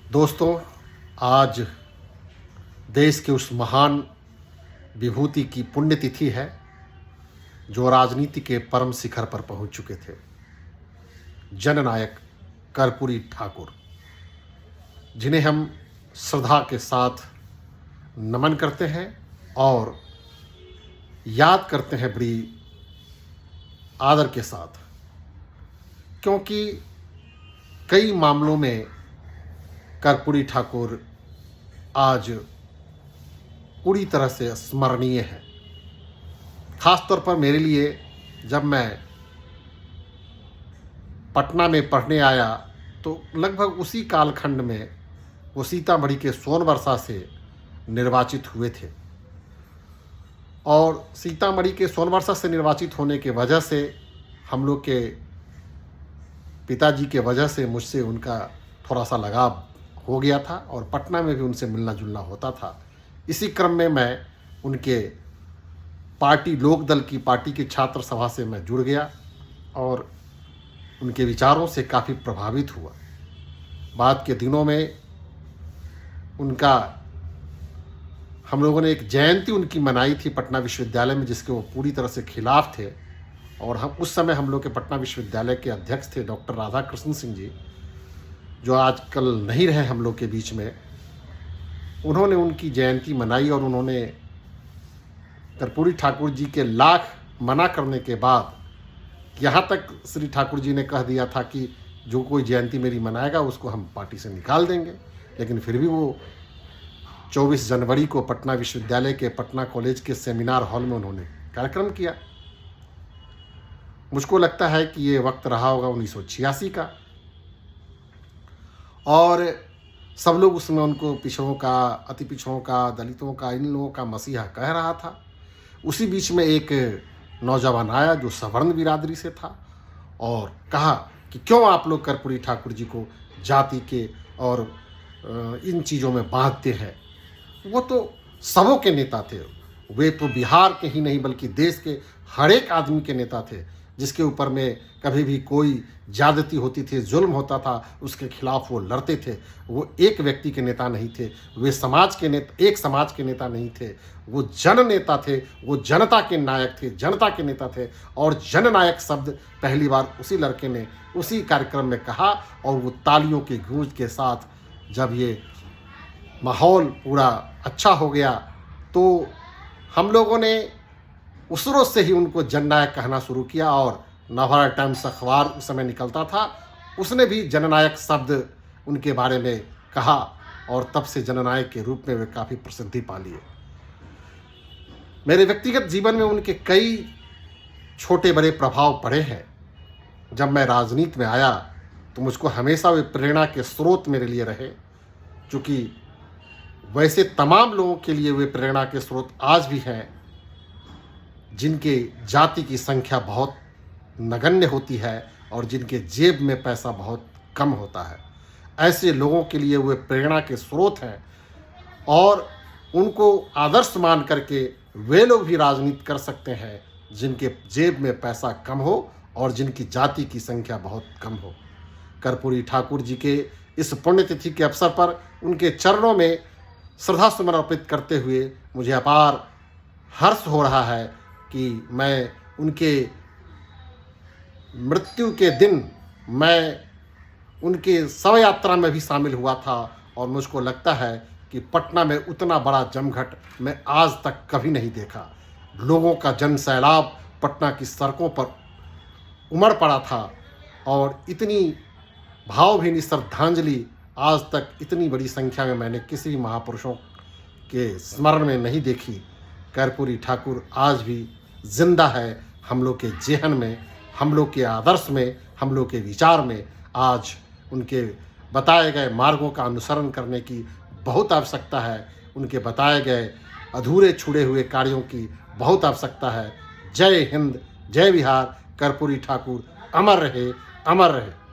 दोस्तों, आज देश के उस महान विभूति की पुण्यतिथि है जो राजनीति के परम शिखर पर पहुंच चुके थे। जननायक कर्पूरी ठाकुर, जिन्हें हम श्रद्धा के साथ नमन करते हैं और याद करते हैं बड़ी आदर के साथ, क्योंकि कई मामलों में कर्पूरी ठाकुर आज पूरी तरह से स्मरणीय है। खासतौर पर मेरे लिए, जब मैं पटना में पढ़ने आया तो लगभग उसी कालखंड में वो सीतामढ़ी के सोनबरसा से निर्वाचित हुए थे और सीतामढ़ी के सोनबरसा से निर्वाचित होने के वजह से हम लोग के पिताजी के वजह से मुझसे उनका थोड़ा सा लगाव हो गया था और पटना में भी उनसे मिलना जुलना होता था। इसी क्रम में मैं उनके लोकदल की पार्टी की छात्र सभा से मैं जुड़ गया और उनके विचारों से काफ़ी प्रभावित हुआ। बाद के दिनों में उनका हम लोगों ने एक जयंती उनकी मनाई थी पटना विश्वविद्यालय में, जिसके वो पूरी तरह से खिलाफ थे। और हम उस समय हम लोग के पटना विश्वविद्यालय के अध्यक्ष थे डॉक्टर राधाकृष्ण सिंह जी, जो आजकल नहीं रहे हम लोग के बीच में। उन्होंने उनकी जयंती मनाई और उन्होंने कर्पूरी ठाकुर जी के लाख मना करने के बाद यहाँ तक श्री ठाकुर जी ने कह दिया था कि जो कोई जयंती मेरी मनाएगा उसको हम पार्टी से निकाल देंगे। लेकिन फिर भी वो 24 जनवरी को पटना विश्वविद्यालय के पटना कॉलेज के सेमिनार हॉल में उन्होंने कार्यक्रम किया। मुझको लगता है कि ये वक्त रहा होगा 1986 का, और सब लोग उसमें उनको पिछड़ों का, अति पिछड़ों का, दलितों का, इन लोगों का मसीहा कह रहा था। उसी बीच में एक नौजवान आया जो सवर्ण बिरादरी से था और कहा कि क्यों आप लोग कर्पूरी ठाकुर जी को जाति के और इन चीज़ों में बांधते हैं। वो तो सबों के नेता थे, वे तो बिहार के ही नहीं बल्कि देश के हर एक आदमी के नेता थे, जिसके ऊपर में कभी भी कोई ज्यादती होती थी, जुल्म होता था, उसके खिलाफ वो लड़ते थे। वो एक व्यक्ति के नेता नहीं थे, वे समाज के नेता, एक समाज के नेता नहीं थे, वो जन नेता थे, वो जनता के नायक थे, जनता के नेता थे। और जननायक शब्द पहली बार उसी लड़के ने उसी कार्यक्रम में कहा और वो तालियों की गूंज के साथ जब ये माहौल पूरा अच्छा हो गया तो हम लोगों ने उस रोज से ही उनको जननायक कहना शुरू किया। और नवभारत टाइम्स अखबार उस समय निकलता था, उसने भी जननायक शब्द उनके बारे में कहा और तब से जननायक के रूप में वे काफ़ी प्रसिद्धि पा लिए। मेरे व्यक्तिगत जीवन में उनके कई छोटे बड़े प्रभाव पड़े हैं। जब मैं राजनीति में आया तो मुझको हमेशा वे प्रेरणा के स्रोत मेरे लिए रहे, क्योंकि वैसे तमाम लोगों के लिए वे प्रेरणा के स्रोत आज भी हैं जिनके जाति की संख्या बहुत नगण्य होती है और जिनके जेब में पैसा बहुत कम होता है। ऐसे लोगों के लिए वे प्रेरणा के स्रोत हैं और उनको आदर्श मान करके वे लोग भी राजनीति कर सकते हैं जिनके जेब में पैसा कम हो और जिनकी जाति की संख्या बहुत कम हो। कर्पूरी ठाकुर जी के इस पुण्यतिथि के अवसर पर उनके चरणों में श्रद्धा सुमन अर्पित करते हुए मुझे अपार हर्ष हो रहा है कि मैं उनके मृत्यु के दिन मैं उनके शव यात्रा में भी शामिल हुआ था और मुझको लगता है कि पटना में उतना बड़ा जमघट मैं आज तक कभी नहीं देखा। लोगों का जन सैलाब पटना की सड़कों पर उमड़ पड़ा था और इतनी भावभीनी श्रद्धांजलि आज तक इतनी बड़ी संख्या में मैंने किसी भी महापुरुषों के स्मरण में नहीं देखी। कर्पूरी ठाकुर आज भी जिंदा है हम लोग के जेहन में, हम लोग के आदर्श में, हम लोग के विचार में। आज उनके बताए गए मार्गों का अनुसरण करने की बहुत आवश्यकता है, उनके बताए गए अधूरे छुड़े हुए कार्यों की बहुत आवश्यकता है। जय हिंद, जय बिहार। कर्पूरी ठाकुर अमर रहे, अमर रहे।